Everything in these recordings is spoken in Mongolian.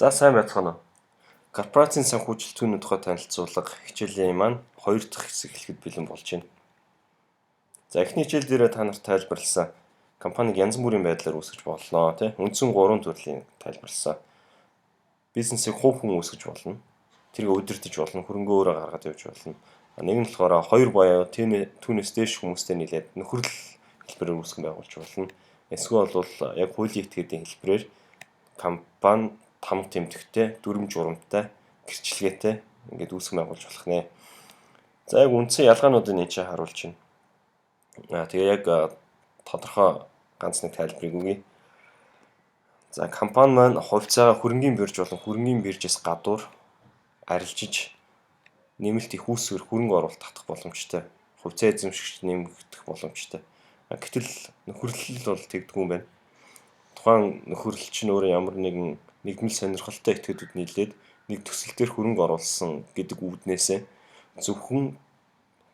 За сайн байцгаана уу. Корпорацийн санхүүжилтийн тухай танилцуулга хичээлийн маань 2 дахь хэсэг эхлэхэд бэлэн болж байна. За эхний хичээл дээр та нарт тайлбарласан компаниг янз бүрийн байдлаар үүсгэж болно тий. Үндсэн 3 төрлийн тайлбарласан. Бизнесийг хувь хүн үүсгэж болно. Тэрийг удирдах болно, хөрөнгө өөрөө гаргаад явж болно. Нэг нь болохоор 2 буюу түүнээс дээш хүмүүстэй нийлээд нөхөрлөл хэлбэрээр үүсгэн байгуулж болно. Эсвэл бол яг хуулийн этгээдийн хэлбэрээр компани там тэмдэгтэй, дүрм журамтай, гэрчлэгээтэй ингээд үүсгэн байгуулж болох нэ. За яг үндсэн ялгаануудыг нээчээ харуулж байна. Тэгээ яг тодорхой ганц нэг тайлбарыг өгье. За компани маань хувьцаагаа хөрөнгийн бирж болон хөрөнгийн биржээс гадуур арилжиж нэмэлт их үүсвэр хөрөнгө оруулалт татах боломжтой. Хувьцаа эзэмшигч нэмэгдэх боломжтой. Гэтэл нөхөрлөл бол тэгдэггүй юм байна. Тухайн нөхөрлөлч нь өөрөө ямар нэгэн нэгдмэл сонирхолтой этгээдүүд нийлээд нэг төсөл дээр хөрөнгө оруулсан гэдэг үүднээсээ зөвхөн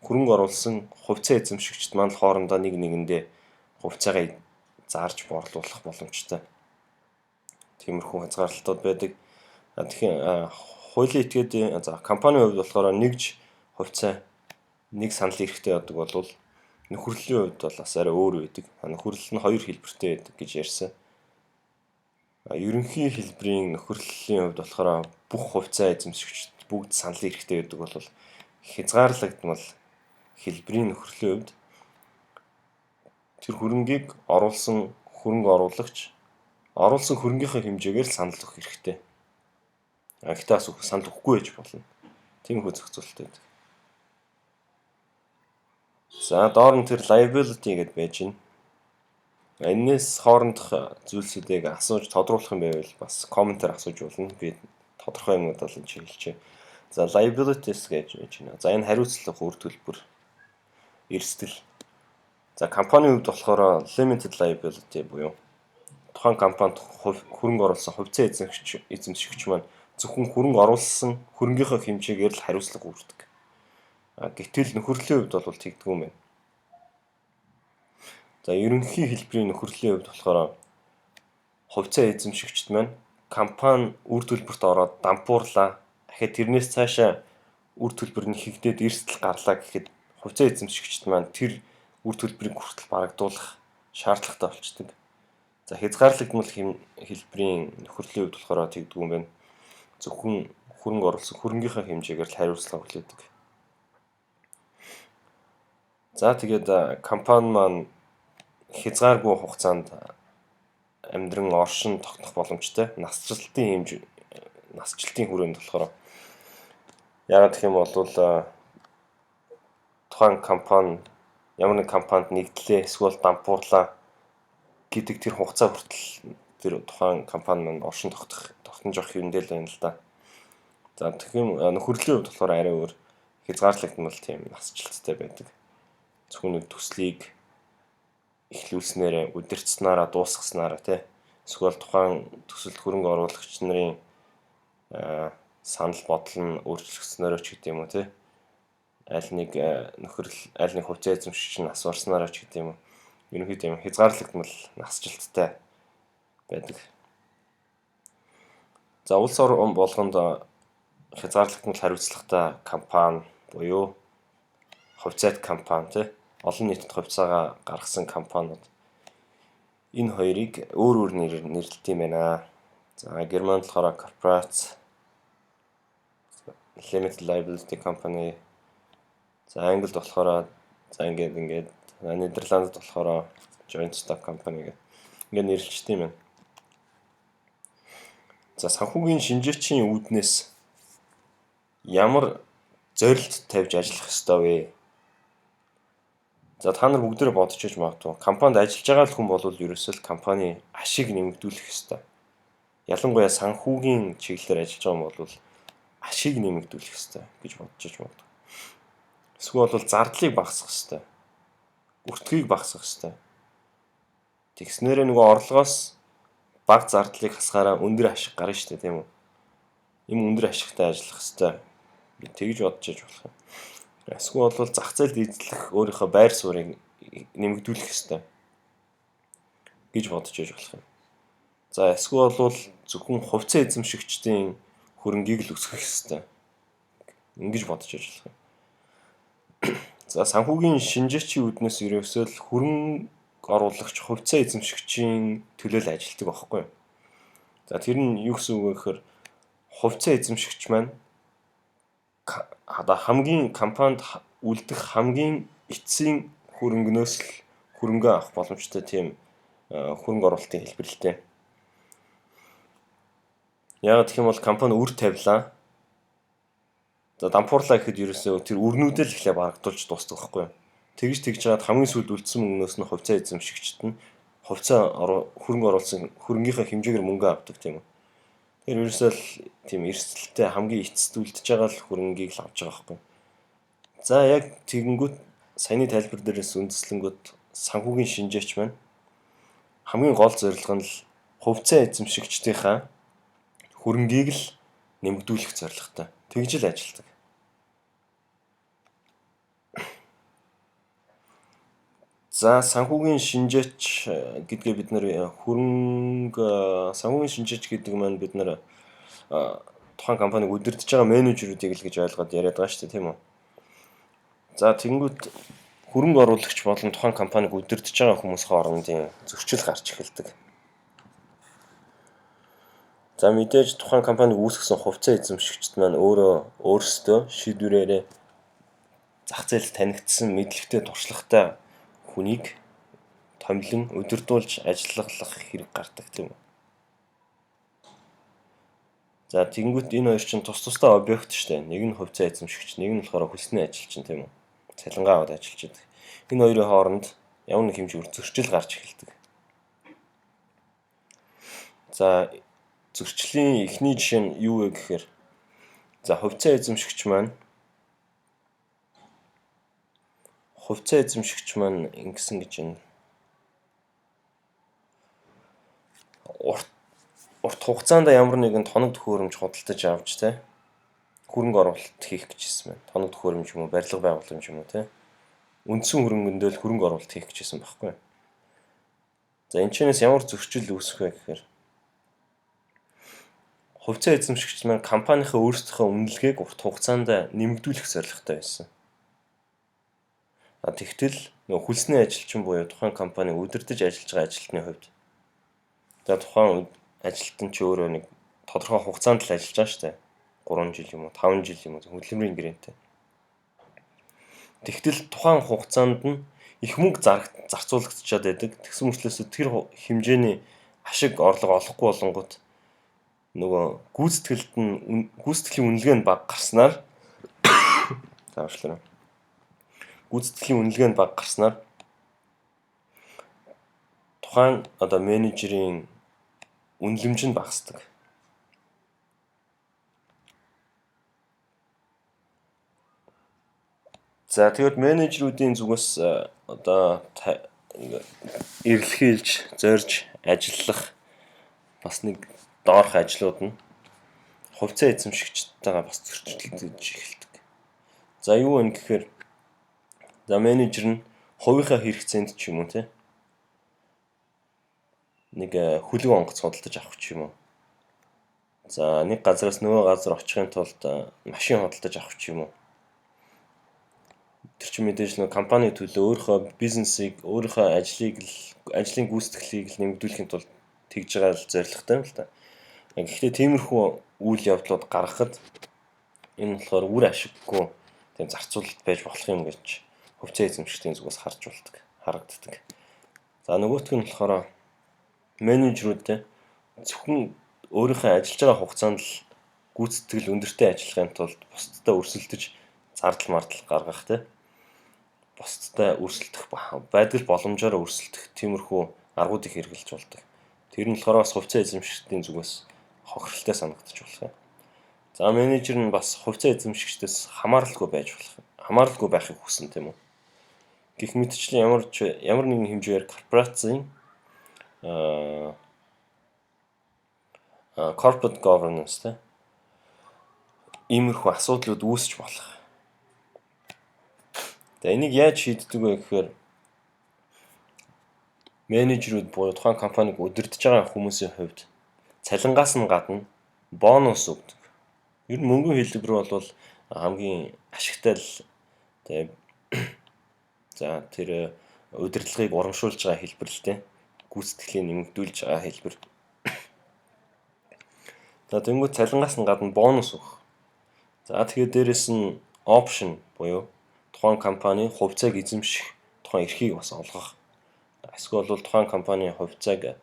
хөрөнгө оруулсан хувьцаа эзэмшигчд маань хоорондоо нэг нэгэндээ хувьцаагаа зарж борлуулах боломжтой. Тиймэрхүү хязгаарлалтууд байдаг. Тэгэхээр хуулийн этгээдийн компанийн хувьд болохоор нэгж хувьцаа нэг санал эрхтэй байдаг бол нөхөрлөлийн хувьд бол бас арай өөр байдаг. Нөхөрлөл нь 2 хэлбэртэй байдаг гэж ярьсан. Ерөнхий хэлбэрийн нөхөрлөлийн хувьд болохоор бүх хувьцаа эзэмшигчид бүгд санал эрхтэй байдаг бол хязгаарлагдмал хэлбэрийн нөхөрлөлийн хувьд тэр хөрөнгийг оруулсан хөрөнгө оруулагч оруулсан хөрөнгийнхээ хэмжээгээр санал өгөх хэрэгтэй. Гэхдээ бас санал өгөхгүй байж болно. Тиймэрхүү зохицуулалт байдаг. За доор нь тэр liability гэдээ байж байна. Энээс хоорондох зүйлсүүдийг асууж тодруулах юм байвал бас комментээр асууж болно. Би тодорхой юмуд бол энэ хэлчихье. За liabilities гэж байж байна. За энэ хариуцлага үр төлбөр эрсдэл. За компанийн хувьд болохоор limited liability буюу тухайн компанид хөрөнгө оруулсан хувьцаа эзэмшигч маань зөвхөн хөрөнгө оруулсан хөрөнгийнхөө хэмжээгээр л хариуцлага үүрдэг. Гэтэл нөхөрлөлийн хувьд бол тэгдэггүй юм байна. За ерөнхий хэлбэрийн нөхөрлөлийн хувьд болохоор хувьцаа эзэмшигчд маань компани үр төлбөрт ороод дампуурлаа. Дахиад тэрнээс цаашаа үр төлбөр нь хэгдээд эрсдэл гарлаа гэхэд хувьцаа эзэмшигчд маань тэр үр төлбөрийг хүртэл барагдуулах шаардлагатай болчдөг. За хязгаарлагдмал хэлбэрийн нөхөрлөлийн хувьд болохоор тэгдэггүй юм байна. Зөвхөн хөрөнгө оруулсан хөрөнгийнхээ хэмжээгээр л хариуцлага хүлээдэг. За тэгээд компани маань хязгааргүй хугацаанд амьдран оршин тогтнох боломжтой. Насжилтын хүрээнд болохоор яагаад гэх юм бол тухайн компани ямар нэг компанид нэгдлээ эсвэл дампуурлаа гэдэг тэр хугацаа хүртэл тэр тухайн компани маань оршин тогтнож явах юм дээр л байна л да. За тэгэхээр нөхөрлөлийн хувьд болохоор арай өөр хязгаарлагдмал тийм насжилттай байдаг. Зөвхөн нэг төслийг эхлүүлснээрээ удирдсанаараа дуусгаснараа тий эсвэл тухайн төсөлд хөрөнгө оруулагч нарын санал бодол нь өөрчлөгдснөөрөө ч гэдэг юм уу тий аль нэг хувьцаа эзэмшигч нь асуурснараа ч гэдэг юм уу ерөнхийдөө юм хязгаарлагдмал насжилттай байдаг. За улс орн болгонд хязгаарлагдмал хариуцлагатай компани буюу хувьцаат компани тий олон нийтэд хувьцаагаа гаргасан компаниуд энэ хоёрыг өөр нэрээр нэрлэдэг юм байна. За Германд болохоор corporate limited liability company. За Англид болохоор ингээд Нидерландд болохоор joint stock company гэх ингээд нэрлэлчтэй юм байна. За санхүүгийн шинжээчийн үүднээс ямар зорилт тавьж ажиллах ёстой вэ? За та нар бүгдээрээ бодож иж магадгүй. Компанид ажиллаж байгаа л хүн бол ерөөсөө л компани ашиг нэмэгдүүлэх ёстой. Ялангуяа санхүүгийн чиглэлээр ажиллаж байгаа юм бол ашиг нэмэгдүүлэх ёстой гэж бодож иж магадгүй. Эсвэл бол зардлыг багасгах ёстой. Өртгийг багасгах ёстой. Тэгснээрээ нөгөө орлогоос бага зардлыг хасгаараа өндөр ашиг гарна шүү дээ, тийм үү? Ийм өндөр ашигтай ажиллах ёстой. Би тэгж бодож иж болох юм. Эсвэл бол зах зээлд эзлэх өөрийнхөө байр суурийг нэмэгдүүлэх ёстой гэж бодож иж болох юм. За эсвэл бол зөвхөн хувьцаа эзэмшигчдийн хөрөнгийг л өсгөх ёстой. Ингэж бодож ажиллах. За санхүүгийн шинжээчийн үүднээс ерөөсөө л хөрөнгө оруулагч хувьцаа эзэмшигчийн төлөө л ажилладаг байхгүй юу? За тэр нь юу гэсэн үг вэ гэхээр хувьцаа эзэмшигч маань хамгийн компанид үлдэх хамгийн эцсийн хөрөнгнөөс л хөрөнгө авах боломжтой тийм хөрөнгө оруулалтын хэлбэрлэлтэй. Яг гэх юм бол компани үр тавилаа. За дампуурлаа гэхэд ерөөсөө тэр өрнүүдээ л эхлээ барагдуулж дуустдаг байхгүй юу? Тэгж жаад хамгийн сүүлд үлдсэн мөнгнөөс нь хувьцаа эзэмшигчд нь хөрөнгө оруулсан хөрөнгийнхээ хэмжээгээр мөнгө авдаг тийм үү. Тэр ерөөсөө л тийм эрсдэлтэй хамгийн эцэст үлдэж байгаа л хөрөнгийг л авч байгаа байхгүй юу? За яг тэгэнгүүт саяны тайлбар дээрээс үндэслэнгүүт санхүүгийн шинжээч маань хамгийн гол зорилго нь л хувьцаа эзэмшигчдийнхаа хөрөнгийг л нэмэгдүүлэх зорилготой. Тэгж л ажилладаг. За санхүүгийн шинжээч гэдгээ бид нэр санхүүгийн шинжээч гэдэг маань бид нэр тухайн компаниг удирдах байгаа менежерүүдийг л гэж ойлгоод яриад байгаа шүү дээ, тийм үү? За тэгэнгүүт хөрөнгө оруулагч болон тухайн компаниг удирдах байгаа хүмүүсийн хоорондын зөрчил гарч эхэлдэг. За мэдээж тухайн компаниг үүсгэсэн хувьцаа эзэмшигчд маань өөрсдөө шийдвэрээрээ зах зээлд танигдсан мэдлэгтэй туршлагатай хүнийг томилон удирдуулж ажиллах хэрэг гардаг тийм үү. За тэгэнгүүт энэ хоёр чинь тус тустай объект шүү дээ. Нэг нь хувьцаа эзэмшигч, нэг нь болохоор хөлсний ажилчин тийм үү. Цалингаа аваад ажиллаж байдаг. Энэ хоёрын хооронд ямар нэг хэмжээгээр зөрчил гарч эхэлдэг. За зөрчлийн эхний жишээ нь юу вэ гэхээр за хувьцаа эзэмшигч маань ингэсэн гэж байна. Урт хугацаанд ямар нэгэн тоног төхөөрөмж худалдаж авч те хөрөнгө оруулалт хийх гэжсэн байна. Тоног төхөөрөмж юм уу, барилга байгууламж юм уу те. Үндсэн хөрөнгөндөө л хөрөнгө оруулалт хийх гэжсэн байхгүй. За энэ чэнэс ямар зөрчил үүсэх вэ гэхээр хувьцаа эзэмшигч маань компанийнхаа өөрсдийнхөө үнэлгээг урт хугацаанд нэмэгдүүлэх зорилготой байсан. Тэгтэл нөгөө хөлсний ажилчин буюу тухайн компаниг удирдах ажиллаж байгаа ажилтны хувьд за тухайн ажилтан ч өөрөө нэг тодорхой хугацаанд л ажиллаж байгаа шүү дээ. 3 жил юм уу, 5 жил юм уу хөдөлмөрийн гэрээтэй. Тэгтэл тухайн хугацаанд нь их мөнгө зарцуулагдчихад байдаг. Тэгсэн мөрчлөөс тэр хэмжээний ашиг орлого олохгүй болонгууд нөгөө гүйцэтгэлийн үнэлгээ нь бага гарснаар тухайн менежерийн үнэлэмж нь багасдаг. За тэгээд менежерүүдийн зүгээс эрэлхийлж, зорж ажиллах бас нэг доорх ажлууд нь хувьцаа эзэмшигчдтэйгээ бас зөрчилдөж эхэлдэг. За юу вэ гэхээр за менежер нь хувийнхаа хэрэгцээнд ч юм уу те нэг хөлөг онгоц худалдаж авах ч юм уу. За нэг газараас нөгөө газар очихын тулд машин худалдаж авах ч юм уу. Тэр чинь мэдээж нэг компани төлөө өөрийнхөө бизнесийг, өөрийнхөө ажлын гүйцэтгэлийг л нэмэгдүүлэхийн тулд тэгж байгаа л зорилготой юм л та. Гэхдээ тиймэрхүү үйл явдлууд гаргахад энэ болохоор үр ашиггүй тийм зарцуулалт байж болох юм гэж хувьцаа эзэмшигчдийн зүгээс харагддаг. За нөгөөх нь болохоор менежерүүд зөвхөн өөрийнхөө ажиллаж байгаа хугацаанд л гүйцэтгэл өндөртэй ажиллахын тулд бусдад өрсөлдөж зардал гаргах те бусдад өрсөлдөх байдал боломжоор өрсөлдөх тиймэрхүү аргуудыг хэрэгжилж болдог. Тэр нь болохоор бас хувьцаа эзэмшигчдийн зүгээс хохиролтой санагдаж болох юм. За менежер нь бас хувьцаа эзэмшигчдээс хамааралгүй байхыг хүснэ тийм үү. Гэх мэтчлэн ямар нэгэн хэмжээгээр корпорацийн corporate governance те иймэрхүү асуудлууд үүсч болох. За энийг яаж шийддэг вэ гэхээр менежерүүд буюу тухайн компаниг удирдах байгаа хүмүүсийн хувьд цалингаас нь гадна бонус өгдөг. Ер нь мөнгөн хэлбэр бол хамгийн ашигтай л тэгээ за тэр удирдлагыг урамшуулж байгаа хэлбэр л дээ. Гүйцэтгэлийг нэмэгдүүлж байгаа хэлбэр. За тэнгуү цалингаас нь гадна бонус өгөх. За тэгээд дээрэс нь option буюу тухайн компани хувьцааг эзэмших тухайн эрхийг бас олгох. Эсвэл бол тухайн компани хувьцааг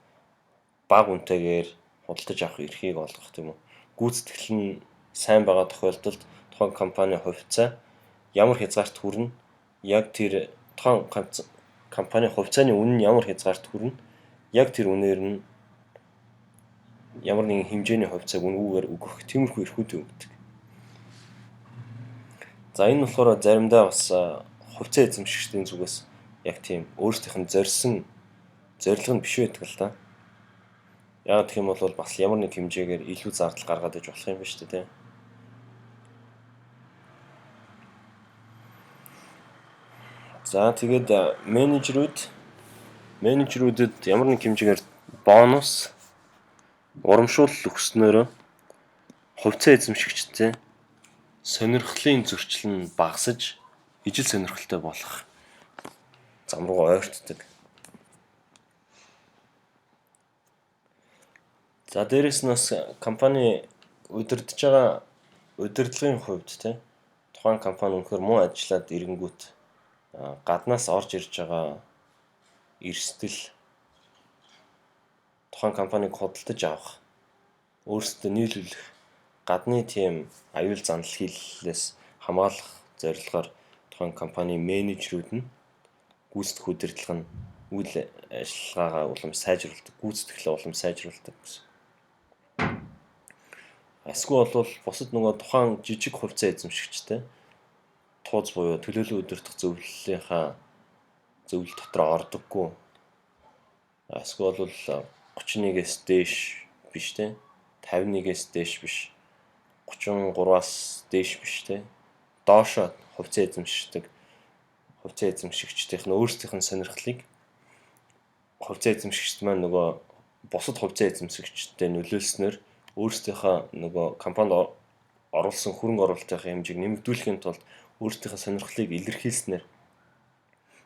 бага үнэтэйгээр худалдаж авах эрхийг олгох тийм үү. Гүйцэтгэл нь сайн байгаа тохиолдолд тухайн компани хувьцаа ямар хязгаарт хүрнэ? Яг тэр тухайн компани хувьцааны үнэ нь ямар хязгаарт хүрнэ? Яг тэр үнээр нь ямар нэгэн хэмжээний хувьцааг үнгүүгээр өгөх тиймэрхүү эрхүүдийг өгдөг. За энэ болохоор заримдаа бас хувьцаа эзэмшигчдийн зүгээс яг тийм өөрсдийнх нь зорилго нь биш байдаг л да. Яг гэх юм бол бас ямар нэг хэмжээгээр илүү зардал гаргаад иж болох юм ба шүү дээ. За тэгээд менежерүүдэд ямар нэг хэмжээгээр бонус урамшуулал өгснөөрөө хувьцаа эзэмшигчтэй сонирхлын зөрчил нь багасж ижил сонирхолтой болох зам руу ойртдог. За дээрэс нь бас компани удирдах байгаа удирдлагын хувьд тухайн компани өнөхөр муу ажиллаад ирэнгүүт гаднаас орж ирж байгаа эрсдэл тухайн компаниг худалдаж авах, өөрсдөө нийлүүлэх гадны тийм аюул занал хийллээс хамгаалах зорилгоор тухайн компани менежерүүд нь гүйцэтгэх удирдлага нь үйл ажиллагаагаа улам сайжруулдаг, гүйцэтгэлээ улам сайжруулдаг гэсэн. Эсвэл бол бусад нөгөө тухайн жижиг хувьцаа эзэмшигчтэй тууз буюу төлөөлөл удирдах зөвлөлийнхаа зөвлөл дотор ордоггүй. Эсвэл бол 31-ээс дээш биш 51-ээс дээш биш 33-аас дээш биш доошо хувьцаа эзэмшигчдийнх нь өөрсдийнх нь сонирхлыг хувьцаа эзэмшигчд маань нөгөө бусад хувьцаа эзэмшигчдтэй нөлөөлснөөр өөрсдийнхөө нөгөө компанид оруулсан хөрөнгө оруулалтын хэмжээг нэмэгдүүлэхийн тулд өөрсдийнхөө сонирхлыг илэрхийлснээр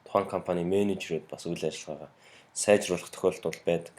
тухайн компани менежерүүд бас үйл ажиллагаагаа сайжруулах тохиолдол байдаг.